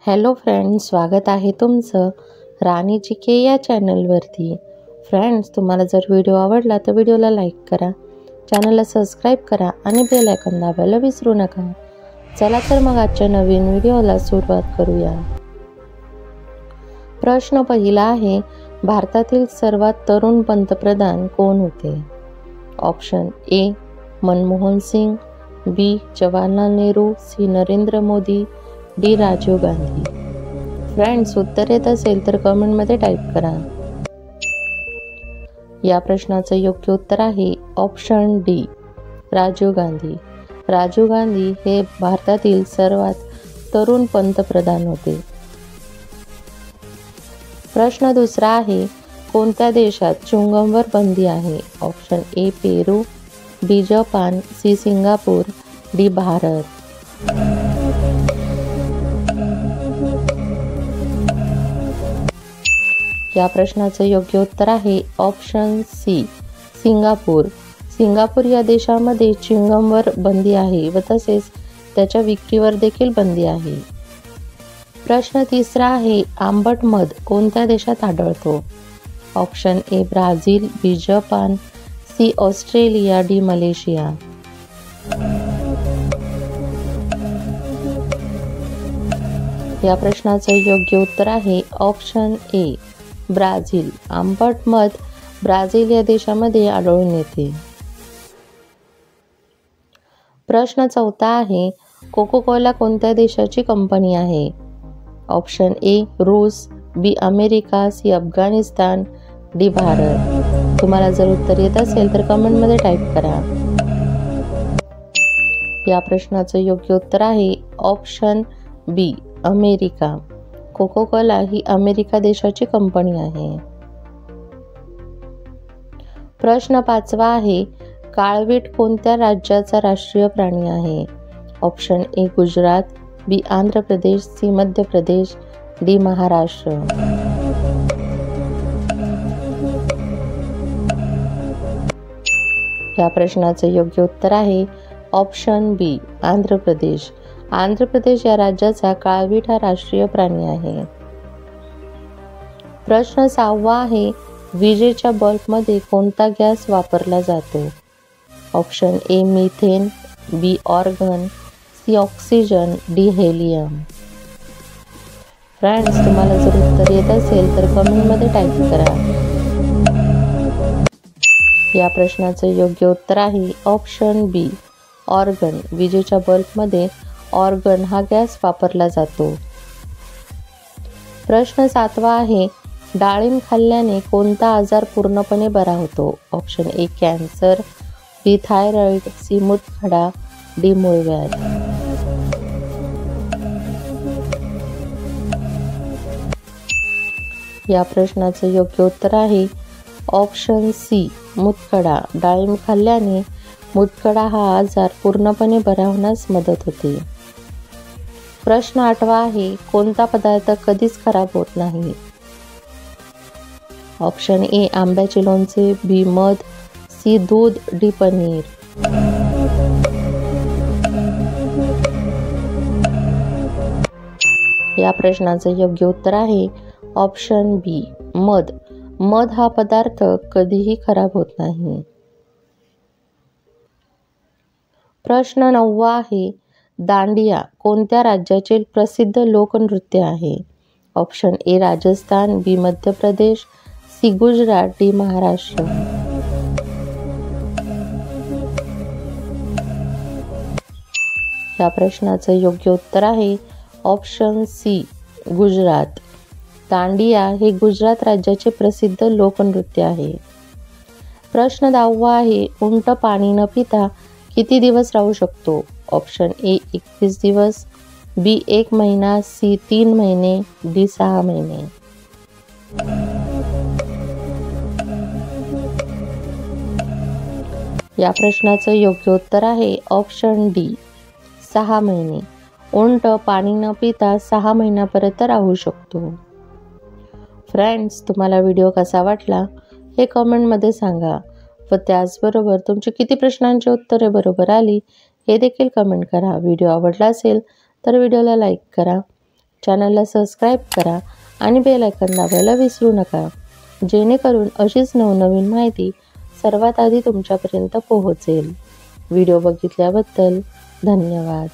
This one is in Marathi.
हॅलो फ्रेंड्स, स्वागत आहे तुमचं राणी जी के या चॅनलवरती. फ्रेंड्स, तुम्हाला जर व्हिडिओ आवडला तर व्हिडिओला लाईक करा, चॅनलला सबस्क्राईब करा आणि बेल आयकॉन दाबायला विसरू नका. चला तर मग आजच्या नवीन व्हिडिओला सुरुवात करूया. प्रश्न पहिला आहे, भारतातील सर्वात तरुण पंतप्रधान कोण होते? Option A Manmohan Singh, B Jawaharlal Nehru, C Narendra Modi, D Rajiv Gandhi. Friends, उत्तर येत असेल तर कमेंटमध्ये टाईप करा. या प्रश्नाचं योग्य उत्तर आहे ऑप्शन डी राजीव गांधी. राजीव गांधी हे भारतातील सर्वात तरुण पंतप्रधान होते. प्रश्न दुसरा आहे, कोणत्या देशात च्युइंगमवर बंदी आहे? Option A Peru, B Japan, C Singapore, D Bharat. या प्रश्नाचं योग्य उत्तर आहे ऑप्शन सी सिंगापूर. सिंगापूर या देशामध्ये च्युइंगमवर बंदी आहे व तसेच त्याच्या विक्रीवर देखील बंदी आहे. प्रश्न तिसरा आहे, आंबट मध कोणत्या देशात आढळतो? Option A Brazil, B Japan, C Australia, D Malaysia. या प्रश्नाचं योग्य उत्तर आहे ऑप्शन ए ब्राझील. आंबट मध ब्राझील या देशामध्ये आढळून येते. प्रश्न चौथा आहे, कोको कोला कोणत्या देशाची कंपनी आहे? ऑप्शन ए रूस, B America, C Afghanistan, D Bharat. तुम्हाला जर उत्तर येत असेल तर कमेंटमध्ये टाईप करा. या प्रश्नाचं योग्य उत्तर आहे ऑप्शन बी अमेरिका. कोको कोला ही अमेरिका देशाची कंपनी आहे. प्रश्न पाचवा आहे, काळवीट कोणत्या राज्याचा राष्ट्रीय प्राणी आहे? Option A Gujarat, B Andhra Pradesh, C Madhya Pradesh, D Maharashtra. या प्रश्नाचं योग्य उत्तर आहे ऑप्शन बी आंध्र प्रदेश. आंध्र प्रदेश या राज्याचा काळवीट हा राष्ट्रीय प्राणी आहे. प्रश्न सहावा आहे, विजेच्या बल्बमध्ये कोणता गॅस वापरला जातो? Option A methane, B argon, C oxygen, D helium. Friends, तुम्हाला जर उत्तर येत असेल तर कमेंटमध्ये टाईप करा. या प्रश्नाचं योग्य उत्तर आहे ऑप्शन बी ऑर्गन. विजेच्या बल्बमध्ये ऑर्गन हा गॅस वापरला जातो. प्रश्न सातवा आहे, डाळिंब खाल्ल्याने कोणता आजार पूर्णपणे बरा होतो? Option A cancer, B thyroid, C मूतखडा, डी मूळव्याध. या प्रश्नाचं योग्य उत्तर आहे ऑप्शन सी मूतखडा. डाळिंब खाल्ल्याने मूतखडा हा आजार पूर्णपणे बरा होण्यास मदत होते. प्रश्न आठवा आहे, कोणता पदार्थ कधीच खराब होत नाही? ऑप्शन ए आंब्याचे लोणचे, बी मध, सी दूध, डी पनीर. या प्रश्नाचं योग्य उत्तर आहे ऑप्शन बी मध. मध हा पदार्थ कधीही खराब होत नाही. प्रश्न नववा आहे, दांडिया कोणत्या राज्याचे प्रसिद्ध लोकनृत्य आहे? ऑप्शन ए राजस्थान, बी मध्य प्रदेश, सी गुजरात, डी महाराष्ट्र. या प्रश्नाचं योग्य उत्तर आहे ऑप्शन सी गुजरात. दांडिया हे गुजरात राज्याचे प्रसिद्ध लोकनृत्य आहे. प्रश्न 10वा आहे, उंट पाणी न पिता किती दिवस राहू शकतो? ऑप्शन ए 21 दिवस, बी 1 महिना, सी 3 महिने, डी 6 महिने. या प्रश्नाचं योग्य उत्तर आहे ऑप्शन डी 6 महिने. उंट पाणी न पिता 6 महिन्यापर्यंत राहू शकतो. फ्रेंड्स, तुम्हाला व्हिडिओ कसा वाटला हे कमेंटमध्ये सांगा व त्याचबरोबर तुमची किती प्रश्नांची उत्तरे बरोबर आली हे देखील कमेंट करा. व्हिडिओ आवडला असेल तर व्हिडिओला लाईक करा, चॅनलला सबस्क्राईब करा आणि बेल आयकॉन दाबायला विसरू नका, जेणेकरून अशीच नवनवीन माहिती सर्वात आधी तुमच्यापर्यंत पोहोचेल. व्हिडिओ बघितल्याबद्दल धन्यवाद.